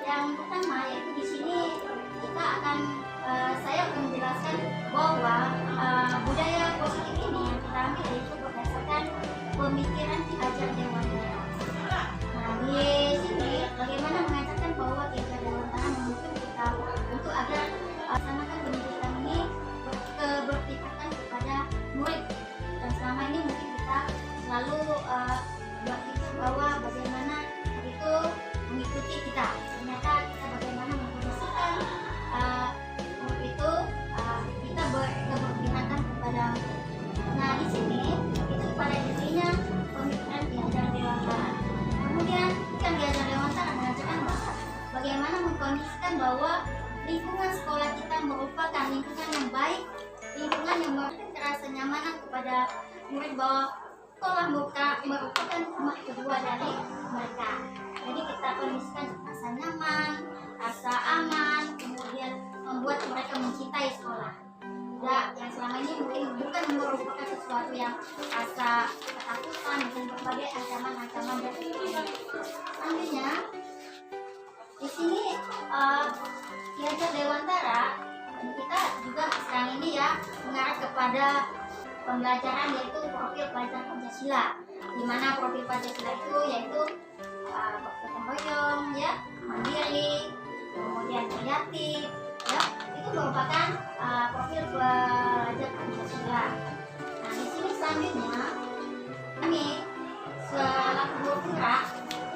Yang pertama yaitu di sini kita akan saya akan menjelaskan bahwa budaya positif ini yang kita ambil yaitu berdasarkan pemikiran Ki Hajar Dewantara. Nah, di sini bagaimana mengajarkan bahwa Ki Hajar Dewantara menuntut kita untuk agar laksanakan pendidikan ini berpikirkan kepada murid, dan selama ini mungkin kita selalu berpikir bahwa bagaimana itu mengikuti kita, ternyata kita bagaimana mengkondisikan murid itu kita berpikirkan kepada. Nah, di sini itu pada intinya pemikiran Ki Hajar Dewantara. Kemudian kan Ki Hajar Dewantara mengajarkan bahwa bagaimana mengkondisikan bahwa lingkungan sekolah kita merupakan lingkungan yang baik, lingkungan yang memberikan rasa nyamanan kepada murid, bahwa sekolah merupakan rumah kedua dari mereka. Jadi kita kondisikan rasa nyaman, rasa aman, kemudian membuat mereka mencintai sekolah. Ya, yang selama ini mungkin bukan merupakan sesuatu yang rasa ketakutan dan berbagai ancaman-ancaman dari selanjutnya. Di sini Ki Hajar Dewantara kita juga sekarang ini ya mengarah kepada pembelajaran yaitu profil pelajar Pancasila, di mana profil Pancasila itu yaitu gotong royong, ya, mandiri, kemudian kreatif, ya, itu merupakan profil pelajar Pancasila. Nah, di sini selanjutnya kami selaku guru penggerak,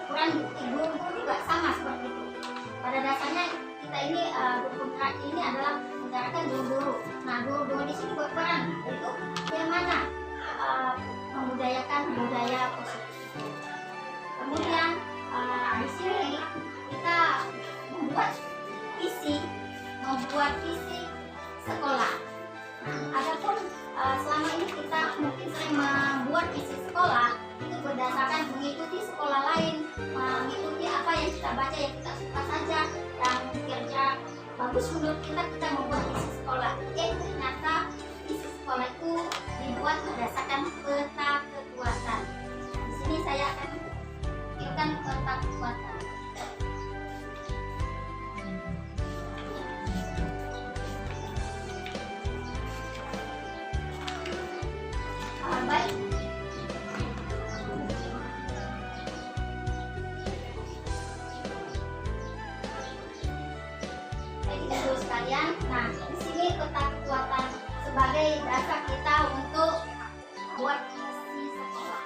peran guru juga sama seperti itu. Pada dasarnya kita ini guru penggerak ini adalah menggerakkan guru-guru. Nah, guru-guru di sini berperan yaitu bagaimana membudayakan budaya positif. Kemudian di sini kita membuat visi sekolah. Nah, adapun selama ini kita mungkin sering membuat visi sekolah itu berdasarkan mengikuti sekolah lain, mengikuti apa yang kita baca, yang kita suka saja, yang kira-kira bagus menurut kita membuat visi sekolah. Ternyata visi sekolah itu dibuat berdasarkan peta kekuatan. Di sini saya akan tunjukkan peta kekuatan. Baik. Ibu sekalian, nah di sini peta kekuatan sebagai dasar kita untuk buat visi sekolah.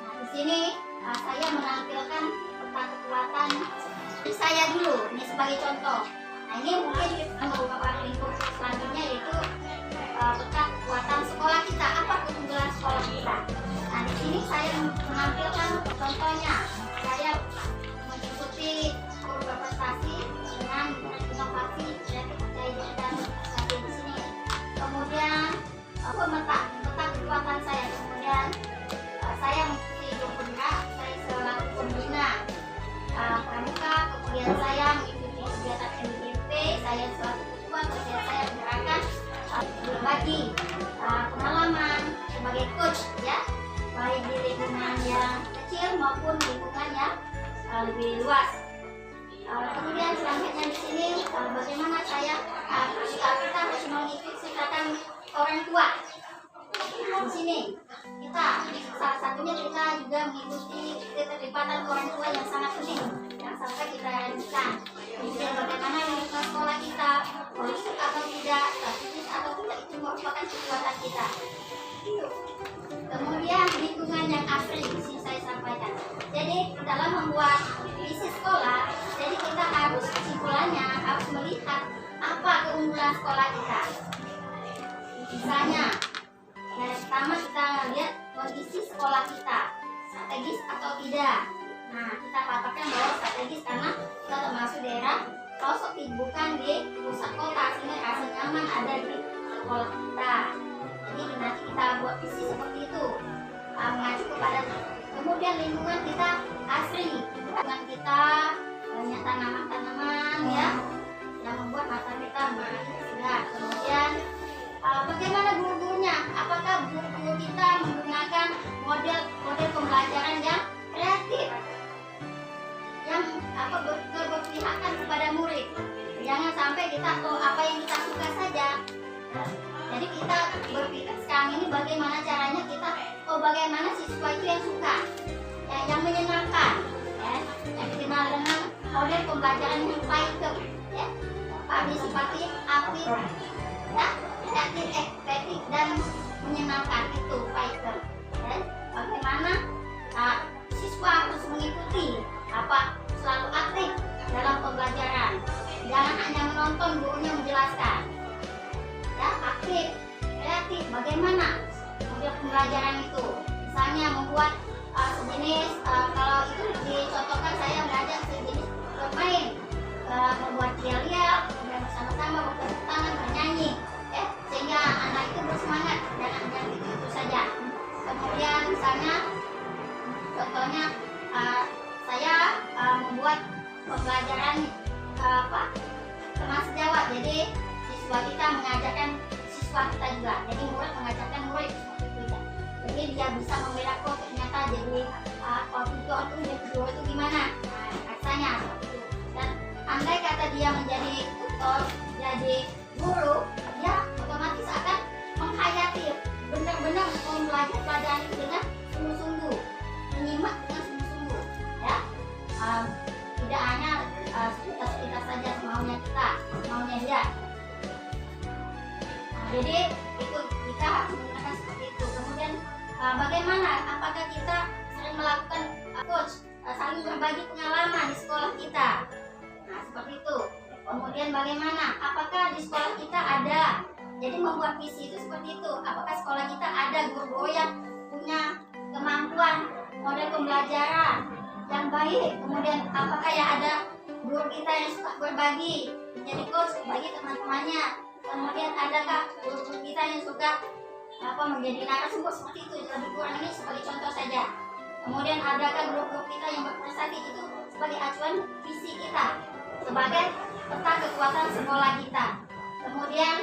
Nah, di sini saya menampilkan peta kekuatan saya dulu, ini sebagai contoh. Nah, ini mungkin merupakan lingkup selanjutnya yaitu peta kekuatan sekolah kita. Apa keunggulan sekolah kita? Nah, di sini saya menampilkan contohnya. Saya mengikuti guru berprestasi dengan inovasi, kreatif, jaya, dan di sini. Kemudian peta kekuatan saya. Kemudian saya mengikuti guru penggerak, saya selaku pembina pramuka. Kemudian saya mengikuti kegiatan MDP, saya selaku ketua. Kemudian saya menggerakkan berbagi pengalaman sebagai coach, ya, baik di lingkungan yang kecil maupun lingkungan yang lebih luas. Kemudian selanjutnya di sini bagaimana kita harus mengikutsertakan orang tua. Di sini kita salah satunya kita juga mengikuti keterlibatan orang tua yang sangat penting yang sampai kita realisasikan. Kemudian bagaimana lingkungan sekolah kita, politik atau tidak, aktivis atau tidak, itu merupakan kekuatan kita. Kemudian lingkungan yang asri di sini saya sampaikan. Jadi dalam membuat visi sekolah, jadi kita harus kesimpulannya harus melihat apa keunggulan sekolah kita. Misalnya, yang pertama kita lihat kondisi sekolah kita strategis atau tidak. Nah, kita katakan bahwa strategis karena kita termasuk daerah pelosok, bukan di pusat kota, sehingga rasa nyaman ada di sekolah kita. Jadi nanti kita buat visi seperti itu, mengacu kepada. Kemudian lingkungan kita asri, lingkungan kita banyak tanaman-tanaman, ya, yang membuat mata kita berpikir segar. Kemudian bagaimana guru-gurunya? Apakah guru-guru kita menggunakan model pembelajaran yang kreatif, yang berpihak memihakkan kepada murid. Jangan sampai kita apa yang kita suka saja. Jadi kita berpikir sekarang ini bagaimana caranya kita bagaimana siswa itu yang suka, ya, yang menyenangkan, ya, yang dikenal dengan model pembelajaran yang Python, ya, partisipatif, aktif, ya, kreatif, efektif dan menyenangkan itu Python. Ya. Bagaimana siswa harus mengikuti selalu aktif dalam pembelajaran, jangan hanya menonton gurunya menjelaskan. Ya, aktif, kreatif, bagaimana model pembelajaran itu, misalnya membuat sejenis kalau itu dicontohkan saya mengajak sejenis bermain, membuat yel-yel, bersama-sama bertepuk tangan, bernyanyi, ya, sehingga anak itu bersemangat, jangan itu saja. Kemudian misalnya contohnya saya membuat pembelajaran kemas Jawa, jadi siswa kita mengajarkan siswa kita juga, jadi murid mengajarkan murid seperti itu. Jadi dia bisa membedakan ternyata jadi waktu itu gimana rasanya seperti itu. Dan andai kata dia menjadi tutor, jadi guru, dia otomatis akan menghayati benar-benar mempelajari pelajaran itu dengan sungguh-sungguh, menyimak dengan sungguh-sungguh, ya. Tidak hanya sekitar saja maunya dia. Jadi itu kita harus menggunakan seperti itu. Kemudian bagaimana? Apakah kita sering melakukan coach, saling berbagi pengalaman di sekolah kita? Nah, seperti itu. Kemudian bagaimana? Apakah di sekolah kita ada? Jadi membuat visi itu seperti itu. Apakah sekolah kita ada guru-guru yang punya kemampuan model pembelajaran yang baik? Kemudian apakah ya ada guru kita yang suka berbagi, menjadi coach bagi teman-temannya? Kemudian adakah guru kita yang suka menjadi narasumber seperti itu? Lebih kurang ini sebagai contoh saja. Kemudian adakah guru-guru kita yang berprestasi itu sebagai acuan visi kita, sebagai peta kekuatan sekolah kita? Kemudian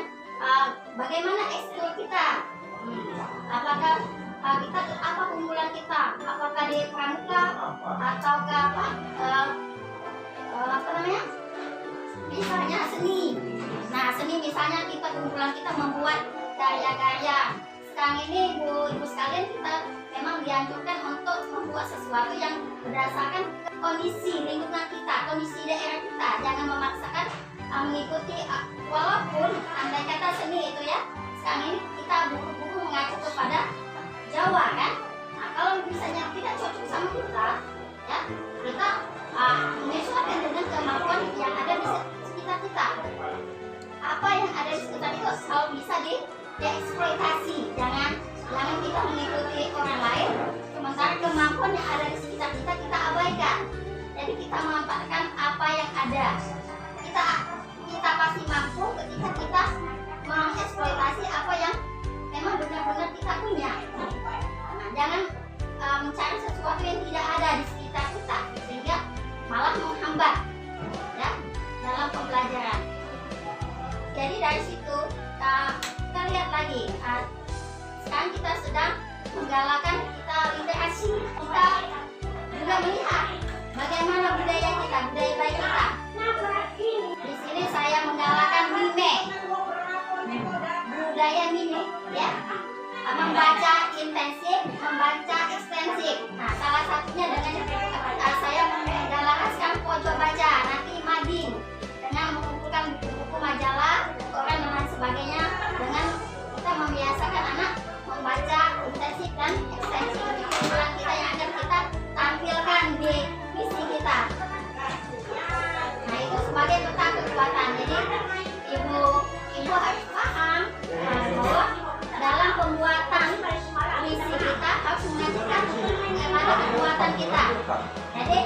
bagaimana ekskul kita? Apakah kita apa keunggulan kita? Apakah di pramuka ataukah misalnya seni. Nah, seni misalnya kita keunggulan kita membuat karya-karya. Sekarang ini ibu sekalian kita memang dianjurkan untuk membuat sesuatu yang berdasarkan kondisi lingkungan kita, kondisi daerah kita. Jangan memaksakan mengikuti walaupun andai kata seni itu ya. Sekarang ini kita buku-buku mengacu kepada Jawa kan. Nah, kalau misalnya tidak cocok sama kita, ya kita menyesuaikan dengan kemampuan yang ada di sekitar kita. Apa yang ada di sekitar itu kalau bisa dieksploitasi. Jangan kita mengikuti orang lain, sementara kemampuan yang ada di sekitar kita abaikan. Jadi kita memanfaatkan apa yang ada. Kita pasti mampu ketika kita mengeksploitasi apa yang memang benar-benar kita punya. Nah, jangan mencari sesuatu yang tidak ada di sekitar kita sehingga malah menghambat, ya, dalam pembelajaran. Jadi dari situ kita lihat lagi, sekarang kita sedang menggalakkan kita literasi. Kita juga melihat bagaimana budaya kita, budaya baik kita. Di sini saya menggalakkan budaya mime, ya, membaca intensif, membaca ekstensif. Nah, salah satunya dengan saya menggalakkan pojok baca, nanti mading, dengan mengumpulkan buku-buku majalah, koran dan lain sebagainya, dengan kita membiasakan anak membaca intensif dan ekstensif. Ini keunggulan kita yang akan kita tampilkan di misi kita. Nah, itu sebagai peta kekuatan. Jadi ibu harus paham bahwa dalam pembuatan misi kita harus mengajarkan bagaimana kekuatan kita. Jadi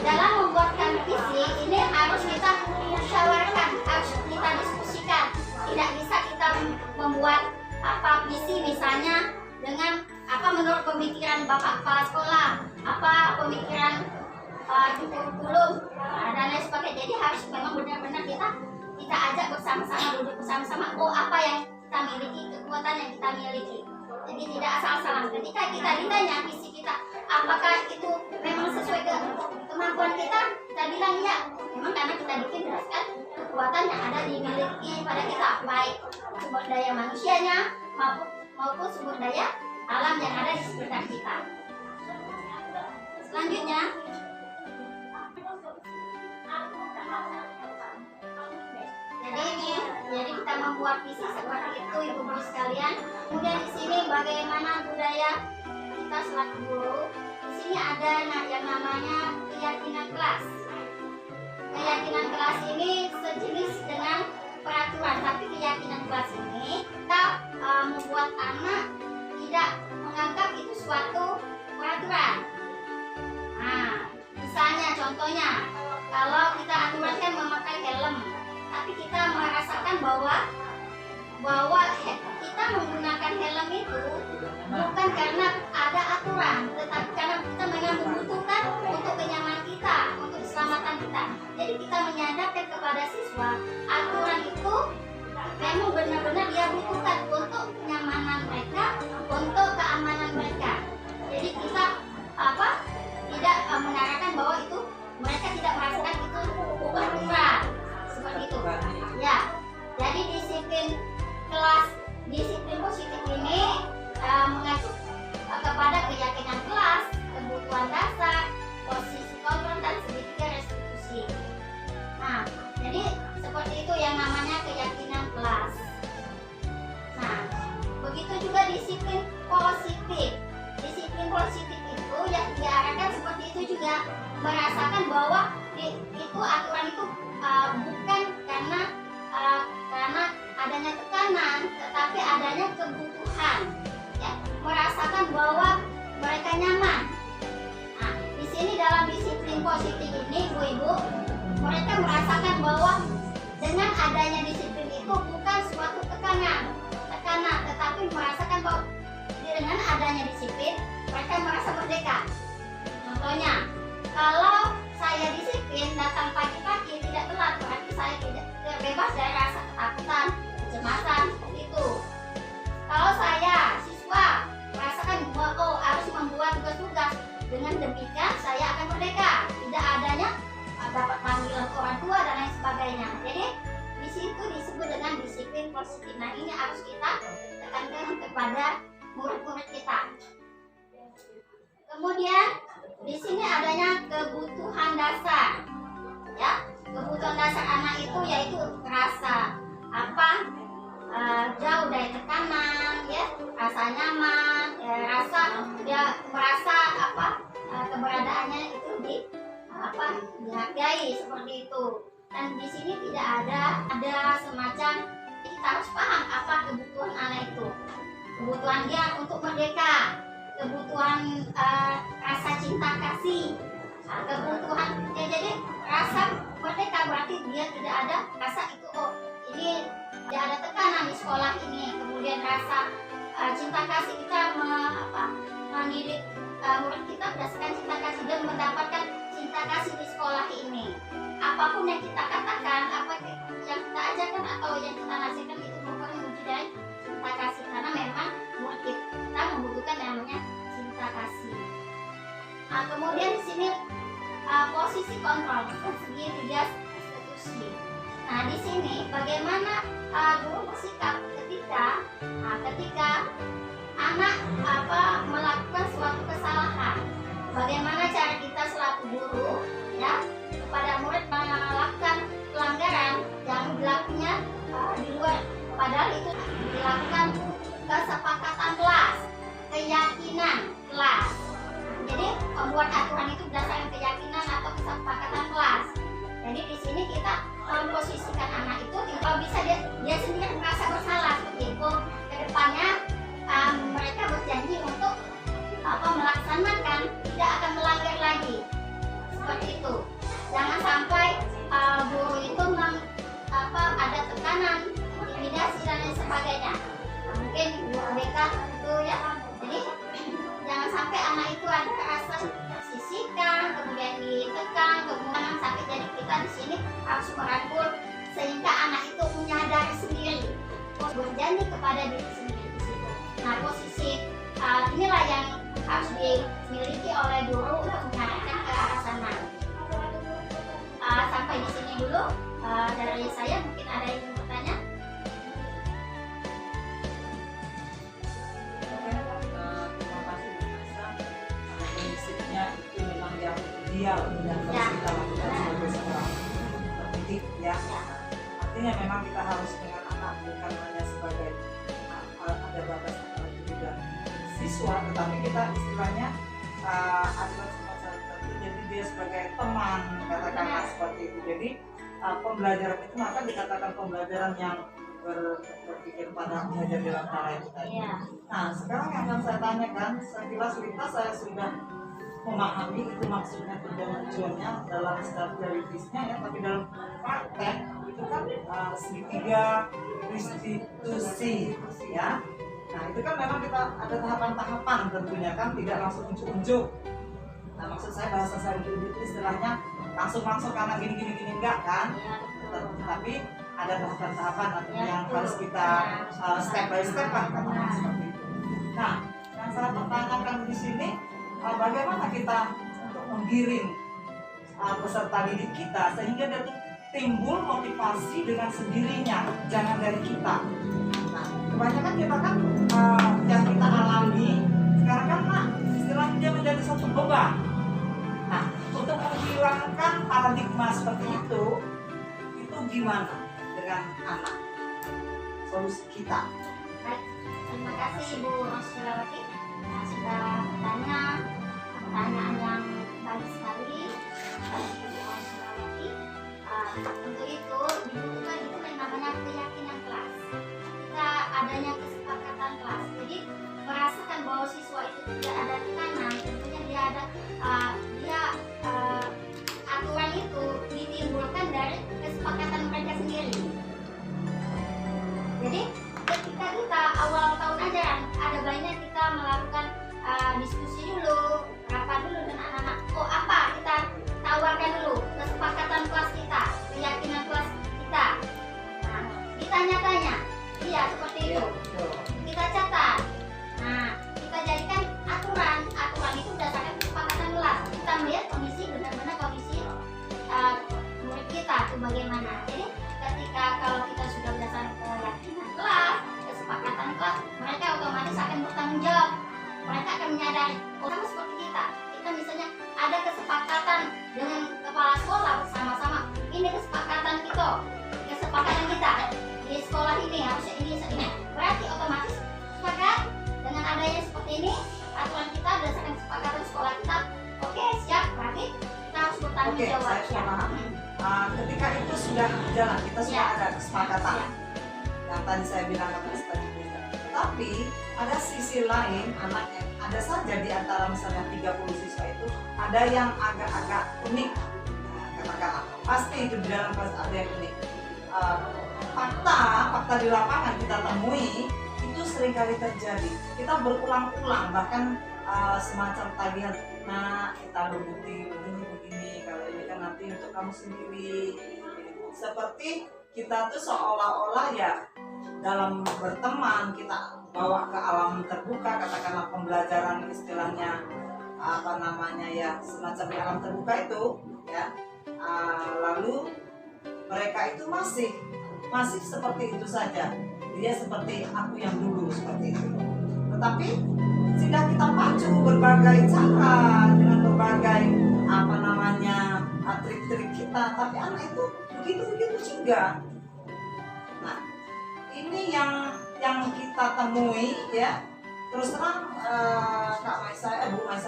dalam membuatkan visi ini harus kita musyawarahkan, harus kita diskusikan. Tidak bisa kita membuat visi misalnya dengan menurut pemikiran Bapak Kepala Sekolah, pemikiran kurikulum dan lain sebagainya. Jadi harus memang benar-benar kita ajak bersama-sama, duduk bersama-sama. Apa yang kita miliki, kekuatan yang kita miliki. Jadi tidak asal-asalan. Ketika kita ditanya visi kita, apakah itu memang sesuai ke kemampuan kita bilang ya. memang karena kita bikin berdasarkan kekuatan yang ada dimiliki pada kita, baik sumber daya manusianya maupun sumber daya alam yang ada di sekitar kita. Selanjutnya, jadi kita membuat visi seperti itu, ibu-ibu sekalian. Kemudian di sini bagaimana budaya kita selaku guru. Di sini ada yang namanya keyakinan kelas. Keyakinan kelas ini sejenis dengan peraturan, tapi keyakinan kelas ini kita membuat anak tidak menganggap itu suatu peraturan. Nah, misalnya contohnya, kalau kita aturankan memakai helm, tapi kita merasakan bahwa kita menggunakan helm itu bukan karena ada aturan, tetapi karena kita memang membutuhkan untuk kenyamanan kita, untuk keselamatan kita. Jadi kita menyadarkan kepada siswa, aturan itu memang benar-benar dia butuhkan untuk kenyamanan mereka, untuk keamanan mereka. Jadi kita tidak mengarahkan bahwa itu mereka tidak merasakan itu bukan aturan seperti itu. Ya, jadi disiplin kelas, disiplin positif ini mengacu kepada keyakinan kelas, kebutuhan dasar, posisi kontrol dan segitiga restitusi. Nah, jadi seperti itu yang namanya keyakinan kelas. Nah, begitu juga disiplin positif. Disiplin positif itu yang diarahkan seperti itu juga, merasakan bahwa itu aturan itu bukan karena adanya tekanan, tetapi adanya kebutuhan. Ya, merasakan bahwa mereka nyaman. Nah, di sini dalam disiplin positif ini, ibu-ibu, mereka merasakan bahwa dengan adanya disiplin itu bukan suatu tekanan, tetapi merasakan bahwa dengan adanya disiplin mereka merasa merdeka. Contohnya, kalau saya disiplin datang pagi-pagi tidak telat, berarti saya tidak terbebas dari rasa ketakutan, kecemasan, seperti itu. Kalau saya siswa merasakan bahwa harus membuat tugas-tugas, dengan demikian saya akan merdeka, tidak adanya dapat panggilan orang tua dan lain sebagainya. Jadi di situ disebut dengan disiplin positif. Nah, ini harus kita tekankan kepada murid-murid kita. Kemudian di sini adanya kebutuhan dasar. Ya, kebutuhan dasar anak itu yaitu rasa jauh dari tekanan, ya, rasa nyaman, rasa dia merasa keberadaannya itu dihargai seperti itu. Dan di sini tidak ada semacam, kita harus paham apa kebutuhan anak itu. Kebutuhan dia untuk merdeka, kebutuhan rasa cinta kasih, kebutuhan ya, jadi rasa merdeka berarti dia tidak ada rasa itu, ini tidak ada tekanan di sekolah ini. Kemudian rasa cinta kasih, kita mendidik murid kita berdasarkan cinta kasih dan mendapatkan cinta kasih di sekolah ini. Apapun yang kita katakan, apa yang kita ajarkan atau yang kita nasihatkan itu merupakan wujud dari cinta kasih, karena memang murid kita membutuhkan namanya cinta kasih. Nah, kemudian di sini posisi kontrol dan segitiga restitusi. Nah, di sini bagaimana guru bersikap ketika anak melakukan suatu kesalahan. Bagaimana cara kita selaku guru, ya, kepada murid melakukan pelanggaran yang dilakukannya di luar, padahal itu dilakukan kesepakatan kelas, keyakinan kelas. Jadi membuat aturan itu berdasarkan keyakinan atau kesepakatan kelas. Jadi di sini kita memposisikan anak itu kalau bisa dia sendiri merasa bersalah seperti itu. Kedepannya mereka berjanji untuk melaksanakan, tidak akan melanggar lagi seperti itu. Jangan sampai guru itu ada tekanan, intimidasi dan lain sebagainya. Nah, mungkin guru BK itu ya. Jadi jangan sampai anak itu ada rasa sisihkan, kemudian ditekan, kemudian sampai jadi kita di sini harus merangkul sehingga anak itu menyadari sendiri, berjanji kepada diri sendiri di situ. Nah, posisi inilah yang harus dimiliki oleh guru untuk mengarahkan ke arah sana. Sampai di dulu dari saya. Mungkin ada yang ingin bertanya. Terima kasih Bu Nasa. Prinsipnya itu memang yang ideal yang harus kita lakukan sebagai seorang pendidik ya. Artinya memang kita harus dengan anak bukan hanya sebagai ada batas antara guru dan siswa, tetapi kita istilahnya ada semacam tertentu, jadi dia sebagai teman katakanlah seperti itu. Jadi pembelajaran itu maka dikatakan pembelajaran yang berpikir pada belajar dalam cara itu tadi. Nah sekarang yang akan saya tanyakan, sekilas lintas saya sudah memahami itu maksudnya tujuannya dalam start teoritisnya ya, tapi dalam praktek itu kan segitiga restitusi ya. Nah itu kan memang kita ada tahapan-tahapan tentunya kan, tidak langsung unjuk-unjuk. Nah maksud saya bahasa saya itu istilahnya langsung karena gini enggak kan, tapi ada tahapan-tahapan yang harus kita step by step lah katakan seperti itu. Nah yang saya pertanyakan di sini, bagaimana kita untuk menggiring peserta didik kita sehingga dia timbul motivasi dengan sendirinya, jangan dari kita. Nah, kebanyakan kita kan yang kita alami sekarang kan istilahnya dia menjadi satu beban. Nah, untuk menghilangkan paradigma seperti itu gimana dengan anak? Solusi kita. Baik, terima kasih Ibu Rosilawati sudah bertanya pertanyaan yang baik sekali. Ibu Rosilawati, untuk itu dibutuhkan itu yang namanya keyakinan kelas. Kita adanya kesepakatan kelas. Jadi merasakan bahwa siswa itu tidak ada tekanan, tentunya dia ada aturan itu ditimbulkan dari kesepakatan mereka sendiri. Jadi ketika kita awal tahun ajaran, ada baiknya kita melakukan diskusi dulu, rapat dulu dengan anak-anak. Oh apa kita tawarkan dulu kesepakatan kelas kita, keyakinan kelas kita. Nah, ditanya-tanya, iya seperti itu. Kita catat. Nah, kita jadikan aturan itu berdasarkan kesepakatan kelas. Kita melihat kondisi benar-benar kondisi murid kita itu bagaimana. Jadi ketika kalau kita sudah berdasarkan keyakinan kelas, kesepakatan kelas, mereka otomatis akan bertanggung jawab. Mereka akan menyadari, oh sama seperti kita misalnya ada kesepakatan dengan kepala sekolah bersama-sama, ini kesepakatan kita di sekolah ini harusnya ini, berarti otomatis sepakat dengan adanya seperti ini aturan kita berdasarkan kesepakatan sekolah kita. Oke, siap, berarti kita harus bertanggung jawab. Saya sudah paham. Ketika itu sudah jalan, kita sudah ada kesepakatan yang tadi saya bilang tadi. Tapi ada sisi lain, anaknya ada saja di antara misalnya 30 siswa itu ada yang agak-agak unik. Katakanlah pasti itu di dalam kelas ada yang unik. Fakta di lapangan kita temui itu seringkali terjadi. Kita berulang-ulang bahkan semacam tagihan. Nah, kita berbukti begini. Kalau ini kan nanti untuk kamu sendiri. Seperti kita tuh seolah-olah ya dalam berteman kita bawa ke alam terbuka, katakanlah pembelajaran istilahnya semacam di alam terbuka itu ya. Lalu mereka itu masih seperti itu saja. Dia seperti aku yang dulu seperti itu. Tetapi sudah kita pacu berbagai cara dengan berbagai trik-trik kita, tapi anak itu begitu juga. Nah, ini yang kita temui ya. Terus terang Bu Mai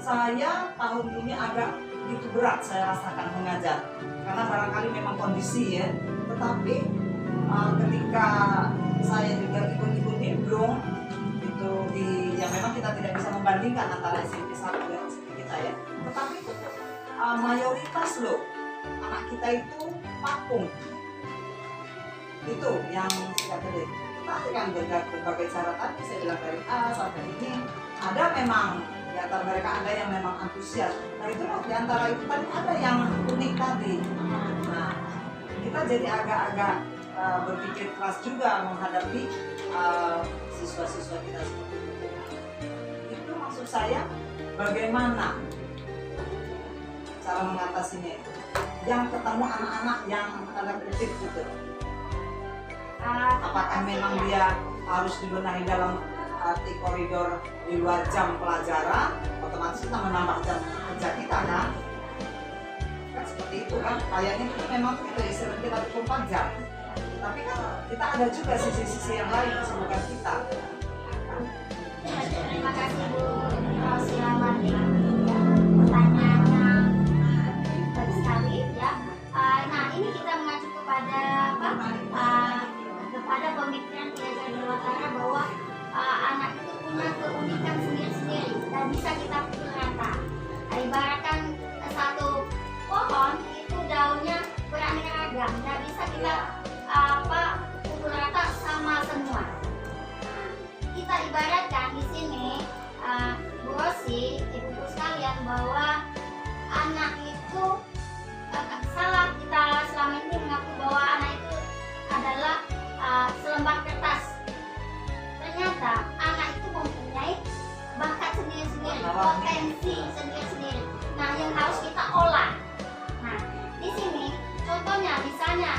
saya tahun ini agak begitu berat saya rasakan mengajar karena barangkali memang kondisi ya. Tetapi ketika saya juga ikut nimbrung itu yang memang kita tidak bisa membandingkan antara SMP 1 dan SMP kita ya. Tetapi mayoritas loh anak kita itu pakung. Itu yang saya tadi. Tapi kan berbagai cara tadi saya bilang dari A sampai ini ada memang di antara mereka ada yang memang antusias. Nah itu di antara itu tadi ada yang unik tadi. Nah kita jadi agak-agak berpikir keras juga menghadapi siswa-siswa kita seperti itu. Itu maksud saya bagaimana cara mengatasinya itu yang ketemu anak-anak yang tanda kutip gitu? Apakah memang dia harus dibenahi dalam arti koridor di luar jam pelajaran, otomatis kita menambah jam kerja kita kan? Kan seperti itu kan, kayaknya itu memang itu istilah kita 24 jam. Tapi kan kita ada juga sisi-sisi yang lain kesibukan kita. Terima kasih Bu Silawati, pertanyaannya bagus sekali ya. Nah ini kita mengacu kepada apa? Kepada pemikiran Ki Hajar Dewantara bahwa anak itu punya keunikan sendiri-sendiri dan bisa kita pukul rata. Ibaratkan satu pohon itu daunnya beraneka ragam, nggak bisa kita pukul rata sama semua. Kita ibaratkan di sini Bu Rosi, ibu-ibu sekalian, bahwa anak itu salah kita selama ini mengaku bahwa anak itu adalah selembar kertas. Ternyata anak itu mempunyai bakat sendiri-sendiri, potensi sendiri-sendiri. Nah, yang harus kita olah. Nah, di sini contohnya misalnya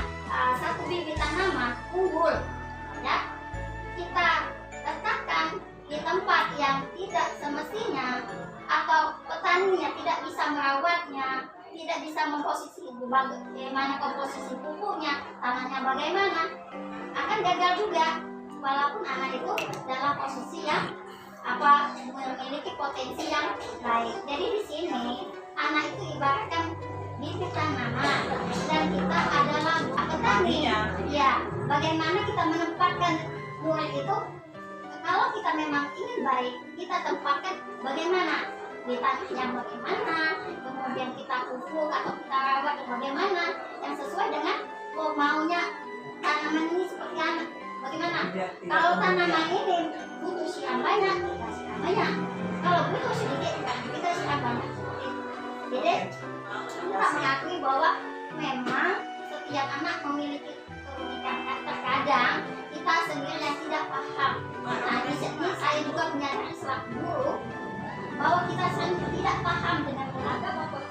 satu bibit tanaman unggul, ya kita letakkan di tempat yang tidak semestinya atau petaninya tidak bisa merawatnya, tidak bisa memposisi bagaimana komposisi pupuknya, tanahnya bagaimana, akan gagal juga. Walaupun anak itu dalam posisi yang memiliki potensi yang baik. Jadi di sini anak itu ibaratkan bibit tanaman dan kita adalah petani. Ya, bagaimana kita menempatkan murid itu? Kalau kita memang ingin baik, kita tempatkan bagaimana di tanah yang bagaimana, kemudian kita pupuk atau kita rawat bagaimana yang sesuai dengan maunya tanaman ini seperti apa. Bagaimana? Kalau tanaman ini butuh siram banyak, kita siram banyak. Kalau butuh sedikit, kita siram banyak. Jadi kita mengakui bahwa memang setiap anak memiliki keunikan. Terkadang kita sendiri yang tidak paham. Nah, di sini saya juga menyadari selaku guru bahwa kita sering tidak paham dengan beragam atau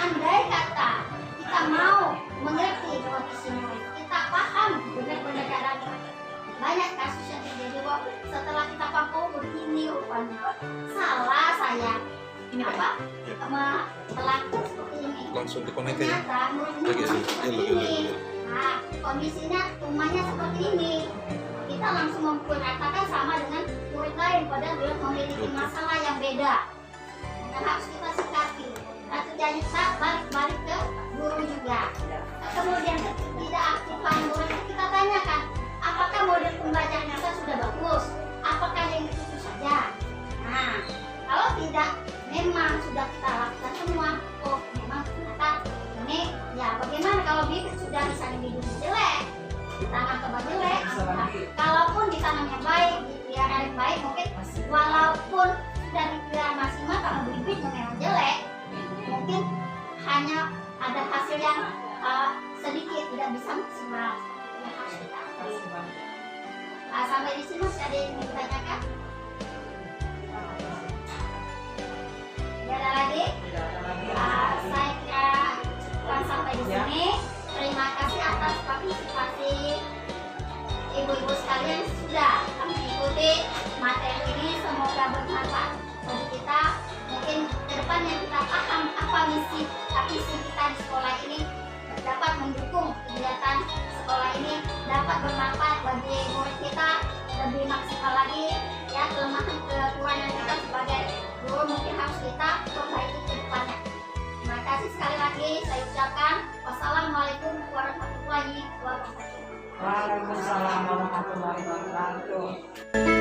andai kata kita mau mengerti bahwa di sini kita paham benar-benar keadaan. Banyak kasus yang terjadi bahwa setelah kita paham, oh begini rupanya, salah saya melakukan seperti ini. Langsung dikonek aja. Ternyata muridnya seperti ini. Nah, kondisinya rumahnya seperti ini. Kita langsung memperhatikan sama dengan murid lain, padahal dia memiliki masalah yang beda. Dan harus kita sikapi. Nah, terjadi kita balik-balik ke guru juga. Kemudian tidak aktifan murid, kita tanyakan, apakah model pembelajaran kita sudah bagus? Apakah yang itu saja? Nah, kalau tidak, memang sudah kita lakukan semua. Oh, memang ternyata ini, ya bagaimana kalau bibit sudah misalnya bibit jelek, ditanam tempat jelek. Nah, kalaupun ditanam yang baik, dipelihara yang baik, mungkin walaupun sudah dipelihara maksimal, kalau bibitnya memang jelek, mungkin hanya ada hasil yang sedikit, tidak bisa maksimal. Yang harus kita sampai di sini masih ada yang ingin ditanyakan? Tidak ada lagi? Saya kira cukupkan sampai di sini. Terima kasih atas partisipasi ibu-ibu sekalian yang sudah mengikuti materi ini. Semoga bermanfaat bagi kita. Mungkin ke depannya kita paham apa visi kita di sekolah ini, dapat mendukung kegiatan sekolah ini, dapat bermanfaat bagi murid kita lebih maksimal lagi. Ya, kelemahan kekurangan kita sebagai guru mungkin harus kita perbaiki ke depannya. Terima kasih sekali lagi saya ucapkan wassalamualaikum warahmatullahi wabarakatuh. Waalaikumsalam warahmatullahi wabarakatuh.